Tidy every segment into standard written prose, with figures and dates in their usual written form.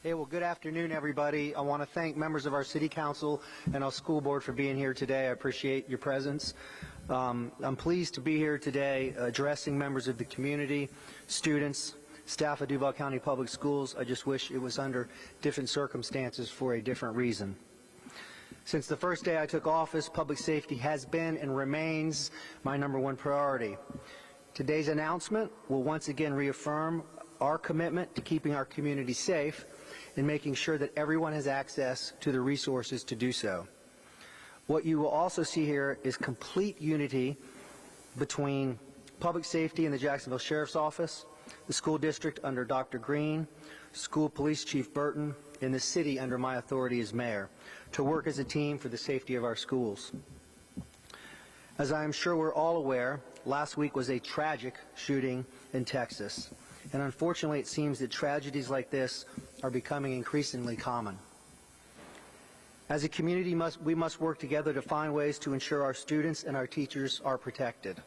Hey, well, good afternoon, everybody. I want to thank members of our City Council and our school board for being here today. I appreciate your presence. I'm pleased to be here today addressing members of the community, students, staff of Duval County Public Schools. I just wish it was under different circumstances for a different reason. Since the first day I took office, public safety has been and remains my #1 priority. Today's announcement will once again reaffirm our commitment to keeping our community safe and making sure that everyone has access to the resources to do so. What you will also see here is complete unity between public safety and the Jacksonville Sheriff's Office, the school district under Dr. Greene, school police chief Burton, and the city under my authority as mayor, to work as a team for the safety of our schools. As I am sure we're all aware, last week was a tragic shooting in Texas. And unfortunately, it seems that tragedies like this are becoming increasingly common. As a community, we must work together to find ways to ensure our students and our teachers are protected.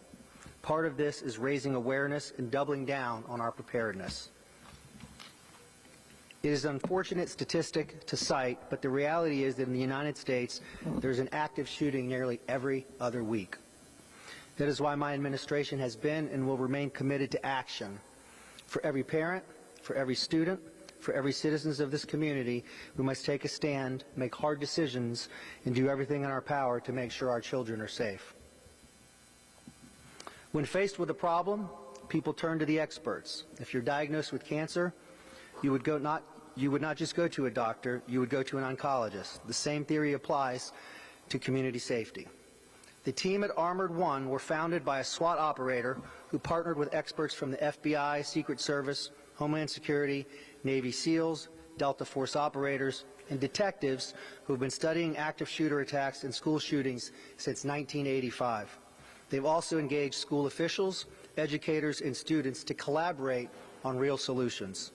Part of this is raising awareness and doubling down on our preparedness. It is an unfortunate statistic to cite, but the reality is that in the United States, there's an active shooting nearly every other week. That is why my administration has been and will remain committed to action. For every parent, for every student, for every citizen of this community, we must take a stand, make hard decisions, and do everything in our power to make sure our children are safe. When faced with a problem, people turn to the experts. If you're diagnosed with cancer, you would not just go to a doctor, you would go to an oncologist. The same theory applies to community safety. The team at Armored One were founded by a SWAT operator who partnered with experts from the FBI, Secret Service, Homeland Security, Navy SEALs, Delta Force operators, and detectives who have been studying active shooter attacks and school shootings since 1985. They've also engaged school officials, educators, and students to collaborate on real solutions.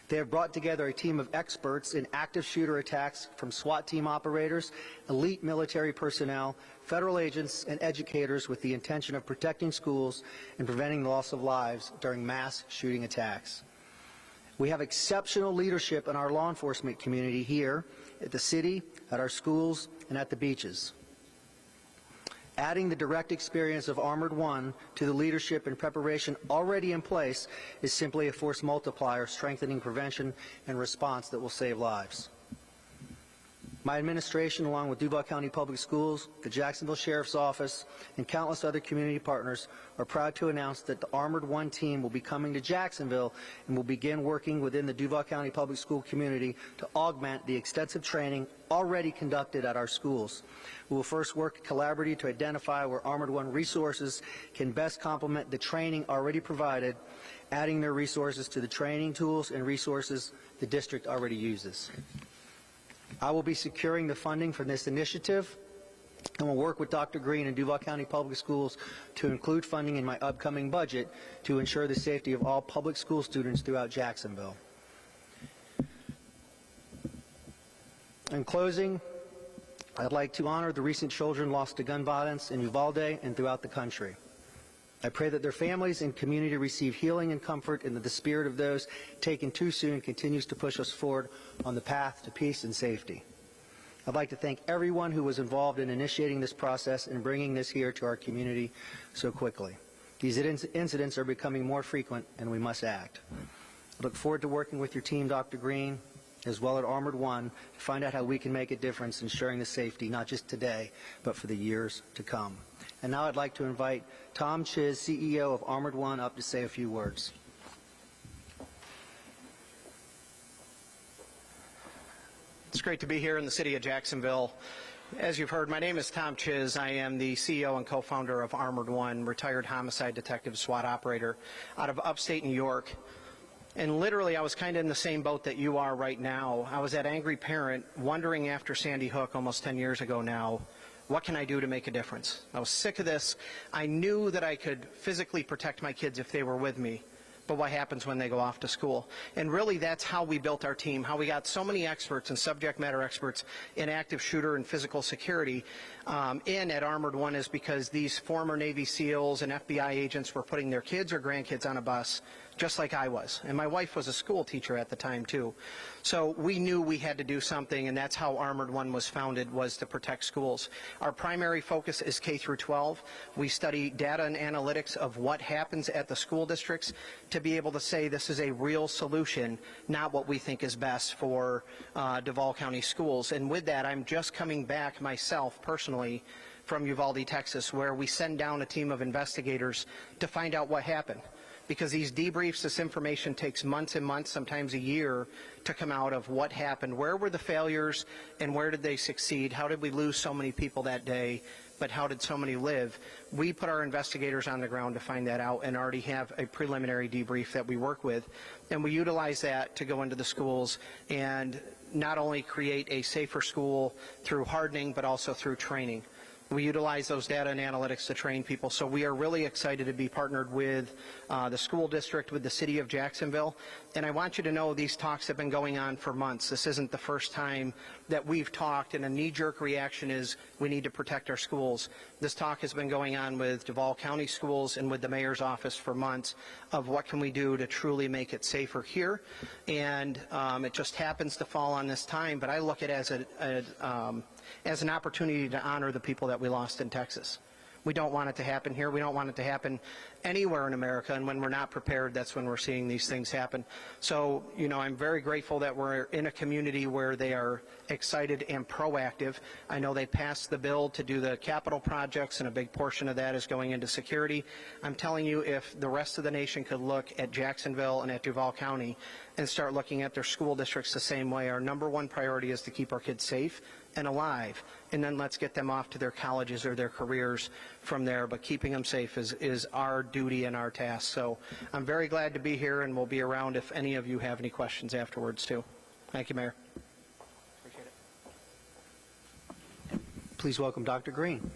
They have brought together a team of experts in active shooter attacks from SWAT team operators, elite military personnel, federal agents, and educators with the intention of protecting schools and preventing the loss of lives during mass shooting attacks. We have exceptional leadership in our law enforcement community here at the city, at our schools, and at the beaches. Adding the direct experience of Armored One to the leadership and preparation already in place is simply a force multiplier, strengthening prevention and response that will save lives. My administration, along with Duval County Public Schools, the Jacksonville Sheriff's Office, and countless other community partners, are proud to announce that the Armored One team will be coming to Jacksonville and will begin working within the Duval County Public School community to augment the extensive training already conducted at our schools. We will first work collaboratively to identify where Armored One resources can best complement the training already provided, adding their resources to the training tools and resources the district already uses. I will be securing the funding for this initiative and will work with Dr. Greene and Duval County Public Schools to include funding in my upcoming budget to ensure the safety of all public school students throughout Jacksonville. In closing, I'd like to honor the recent children lost to gun violence in Uvalde and throughout the country. I pray that their families and community receive healing and comfort, and that the spirit of those taken too soon continues to push us forward on the path to peace and safety. I'd like to thank everyone who was involved in initiating this process and bringing this here to our community so quickly. These incidents are becoming more frequent, and we must act. I look forward to working with your team, Dr. Greene, as well as Armored One, to find out how we can make a difference in ensuring the safety, not just today, but for the years to come. And now I'd like to invite Tom Chiz, CEO of Armored One, up to say a few words. It's great to be here in the city of Jacksonville. As you've heard, my name is Tom Chiz. I am the CEO and co-founder of Armored One, retired homicide detective SWAT operator out of upstate New York. And literally, I was kind of in the same boat that you are right now. I was that angry parent wondering after Sandy Hook almost 10 years ago now, what can I do to make a difference? I was sick of this. I knew that I could physically protect my kids if they were with me, but what happens when they go off to school? And really, that's how we built our team, how we got so many experts and subject matter experts in active shooter and physical security in at Armored One, is because these former Navy SEALs and FBI agents were putting their kids or grandkids on a bus just like I was. And my wife was a school teacher at the time, too. So we knew we had to do something, and that's how Armored One was founded, was to protect schools. Our primary focus is K through 12. We study data and analytics of what happens at the school districts to be able to say this is a real solution, not what we think is best for Duval County schools. And with that, I'm just coming back myself personally from Uvalde, Texas, where we send down a team of investigators to find out what happened. Because these debriefs, this information takes months and months, sometimes a year, to come out of what happened. Where were the failures and where did they succeed? How did we lose so many people that day, but how did so many live? We put our investigators on the ground to find that out and already have a preliminary debrief that we work with. And we utilize that to go into the schools and not only create a safer school through hardening, but also through training. We utilize those data and analytics to train people, so we are really excited to be partnered with the school district, with the city of Jacksonville. And I want you to know these talks have been going on for months. This isn't the first time that we've talked, and a knee-jerk reaction is we need to protect our schools. This talk has been going on with Duval County schools and with the mayor's office for months of what can we do to truly make it safer here. And it just happens to fall on this time, but I look at it as an opportunity to honor the people that we lost in Texas. We don't want it to happen here. We don't want it to happen anywhere in America, and when we're not prepared, that's when we're seeing these things happen. So, you know, I'm very grateful that we're in a community where they are excited and proactive. I know they passed the bill to do the capital projects, and a big portion of that is going into security. I'm telling you, if the rest of the nation could look at Jacksonville and at Duval County and start looking at their school districts the same way, our number one priority is to keep our kids safe and alive, and then let's get them off to their colleges or their careers from there. But keeping them safe is our duty and our task. So I'm very glad to be here, and we'll be around if any of you have any questions afterwards too. Thank you, Mayor. Appreciate it. Please welcome Dr. Greene.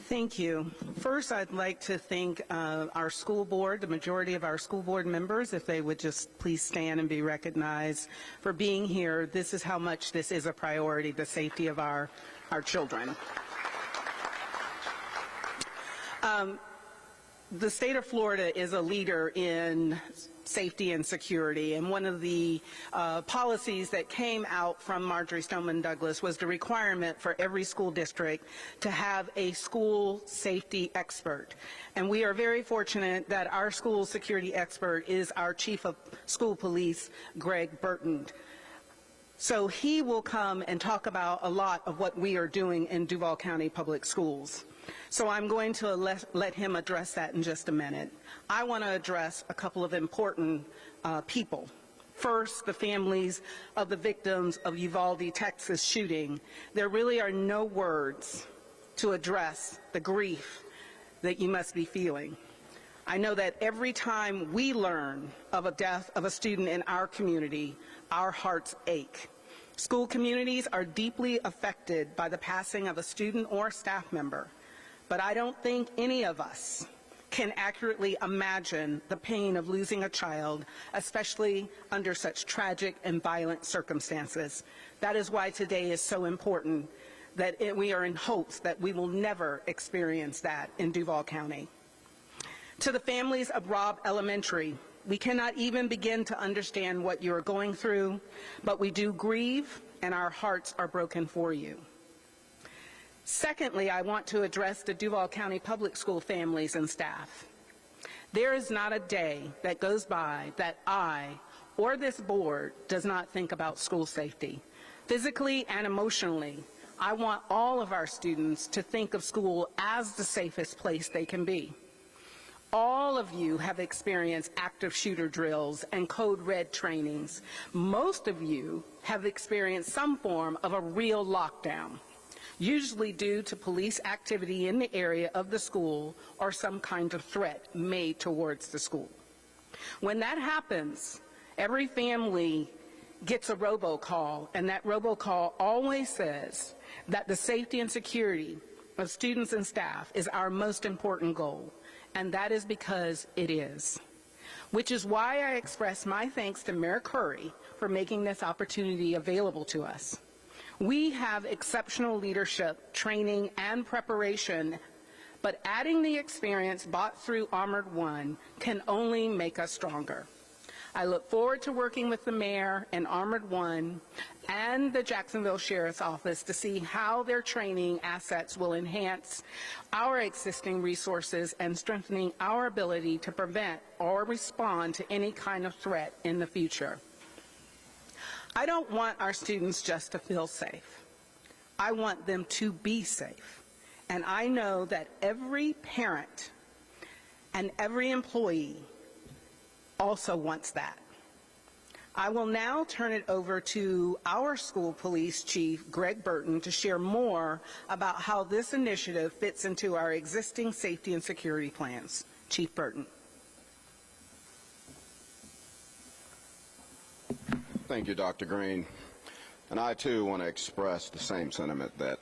Thank you. First, I'd like to thank our school board, the majority of our school board members, if they would just please stand and be recognized for being here. This is how much this is a priority, the safety of our children. The state of Florida is a leader in safety and security, and one of the policies that came out from Marjorie Stoneman Douglas was the requirement for every school district to have a school safety expert. And we are very fortunate that our school security expert is our chief of school police, Greg Burton. So he will come and talk about a lot of what we are doing in Duval County Public Schools. So I'm going to let him address that in just a minute. I want to address a couple of important people. First, the families of the victims of Uvalde, Texas shooting. There really are no words to address the grief that you must be feeling. I know that every time we learn of a death of a student in our community, our hearts ache. School communities are deeply affected by the passing of a student or staff member. But I don't think any of us can accurately imagine the pain of losing a child, especially under such tragic and violent circumstances. That is why today is so important, that we are in hopes that we will never experience that in Duval County. To the families of Robb Elementary, we cannot even begin to understand what you are going through, but we do grieve, and our hearts are broken for you. Secondly, I want to address the Duval County Public School families and staff. There is not a day that goes by that I or this board does not think about school safety. Physically and emotionally, I want all of our students to think of school as the safest place they can be. All of you have experienced active shooter drills and code red trainings. Most of you have experienced some form of a real lockdown, usually due to police activity in the area of the school or some kind of threat made towards the school. When that happens, every family gets a robocall, and that robocall always says that the safety and security of students and staff is our most important goal, and that is because it is. Which is why I express my thanks to Mayor Curry for making this opportunity available to us. We have exceptional leadership, training, and preparation but adding the experience bought through Armored One can only make us stronger. I look forward to working with the mayor and Armored One and the Jacksonville Sheriff's Office to see how their training assets will enhance our existing resources and strengthening our ability to prevent or respond to any kind of threat in the future. I don't want our students just to feel safe. I want them to be safe. And I know that every parent and every employee also wants that. I will now turn it over to our school police chief, Greg Burton, to share more about how this initiative fits into our existing safety and security plans. Chief Burton. Thank you, Dr. Greene. And I, too, want to express the same sentiment that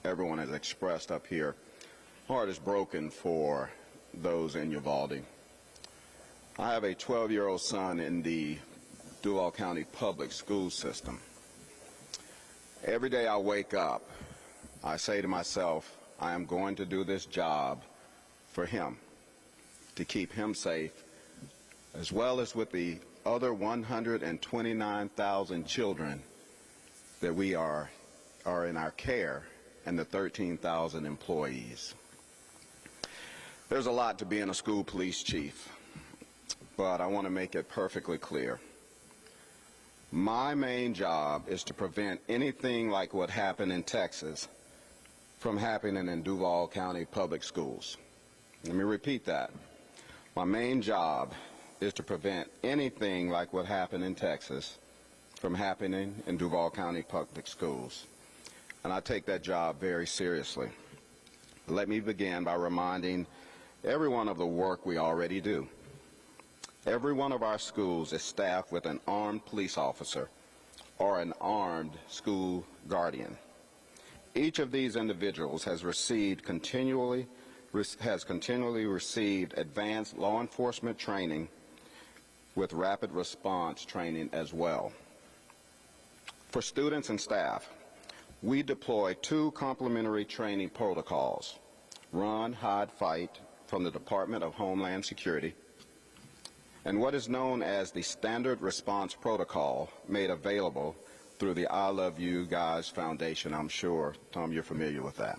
everyone has expressed up here. My heart is broken for those in Uvalde. I have a 12-year-old son in the Duval County public school system. Every day I wake up, I say to myself, I am going to do this job for him, to keep him safe, as well as with the other 129,000 children that we are in our care and the 13,000 employees. There's a lot to being a school police chief, but I want to make it perfectly clear. My main job is to prevent anything like what happened in Texas from happening in Duval County public schools. Let me repeat that. My main job is to prevent anything like what happened in Texas from happening in Duval County public schools. And I take that job very seriously. Let me begin by reminding everyone of the work we already do. Every one of our schools is staffed with an armed police officer or an armed school guardian. Each of these individuals has continually received advanced law enforcement training with rapid response training as well. For students and staff, we deploy 2 complementary training protocols: Run, Hide, Fight from the Department of Homeland Security, and what is known as the Standard Response Protocol, made available through the I Love You Guys Foundation. I'm sure, Tom, you're familiar with that.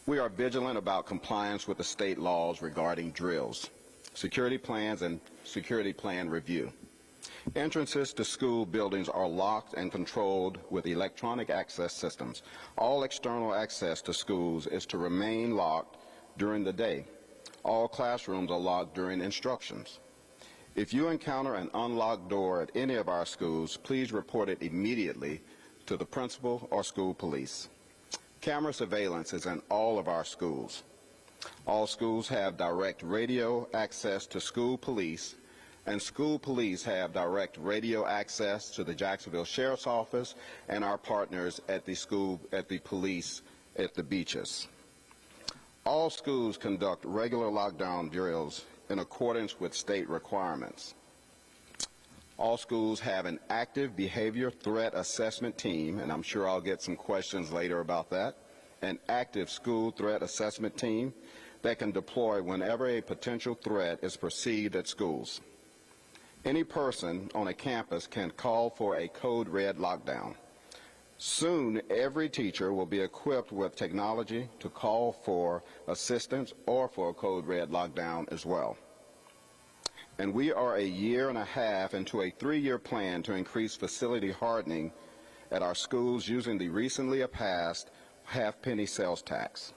We are vigilant about compliance with the state laws regarding drills, security plans, and security plan review. Entrances to school buildings are locked and controlled with electronic access systems. All external access to schools is to remain locked during the day. All classrooms are locked during instructions. If you encounter an unlocked door at any of our schools, please report it immediately to the principal or school police. Camera surveillance is in all of our schools. All schools have direct radio access to school police, and school police have direct radio access to the Jacksonville Sheriff's Office and our partners at the police at the beaches. All schools conduct regular lockdown drills in accordance with state requirements. All schools have an active behavior threat assessment team, and I'm sure I'll get some questions later about that, an active school threat assessment team that can deploy whenever a potential threat is perceived at schools. Any person on a campus can call for a code red lockdown. Soon, every teacher will be equipped with technology to call for assistance or for a code red lockdown as well. And we are a year and a half into a 3-year plan to increase facility hardening at our schools using the recently passed half-penny sales tax.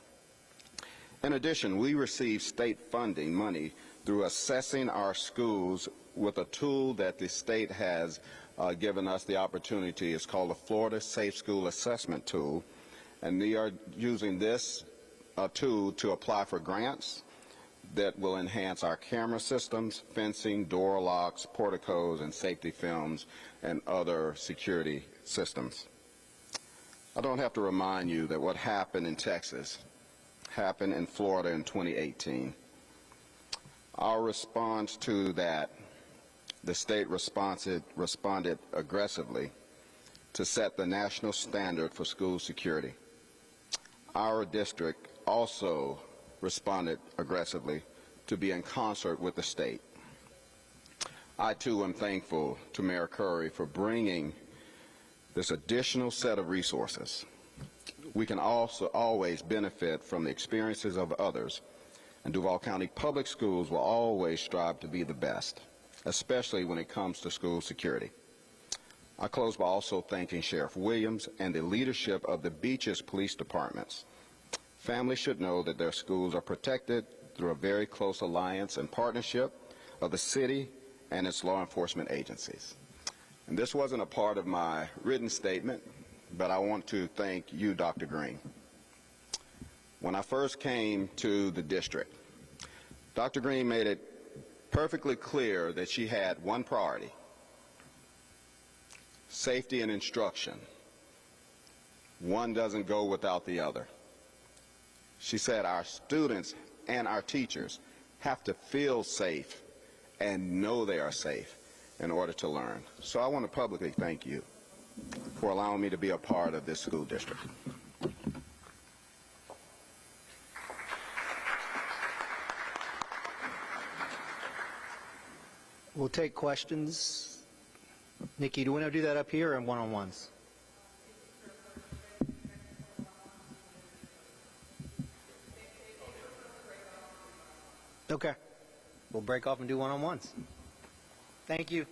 In addition, we receive state funding money through assessing our schools with a tool that the state has given us the opportunity. It's called the Florida Safe School Assessment Tool, and we are using this tool to apply for grants that will enhance our camera systems, fencing, door locks, porticos, and safety films, and other security systems. I don't have to remind you that what happened in Texas happened in Florida in 2018. Our response to that, the state responded aggressively to set the national standard for school security. Our district also responded aggressively to be in concert with the state. I, too, am thankful to Mayor Curry for bringing this additional set of resources. We can also always benefit from the experiences of others, and Duval County Public Schools will always strive to be the best, especially when it comes to school security. I close by also thanking Sheriff Williams and the leadership of the Beaches Police Departments. Families should know that their schools are protected through a very close alliance and partnership of the city and its law enforcement agencies. And this wasn't a part of my written statement, but I want to thank you, Dr. Greene. When I first came to the district, Dr. Greene made it perfectly clear that she had one priority: safety and instruction. One doesn't go without the other. She said our students and our teachers have to feel safe and know they are safe in order to learn. So I want to publicly thank you for allowing me to be a part of this school district. We'll take questions. Nikki, do we want to do that up here or in one-on-ones? Okay. We'll break off and do one-on-ones. Thank you.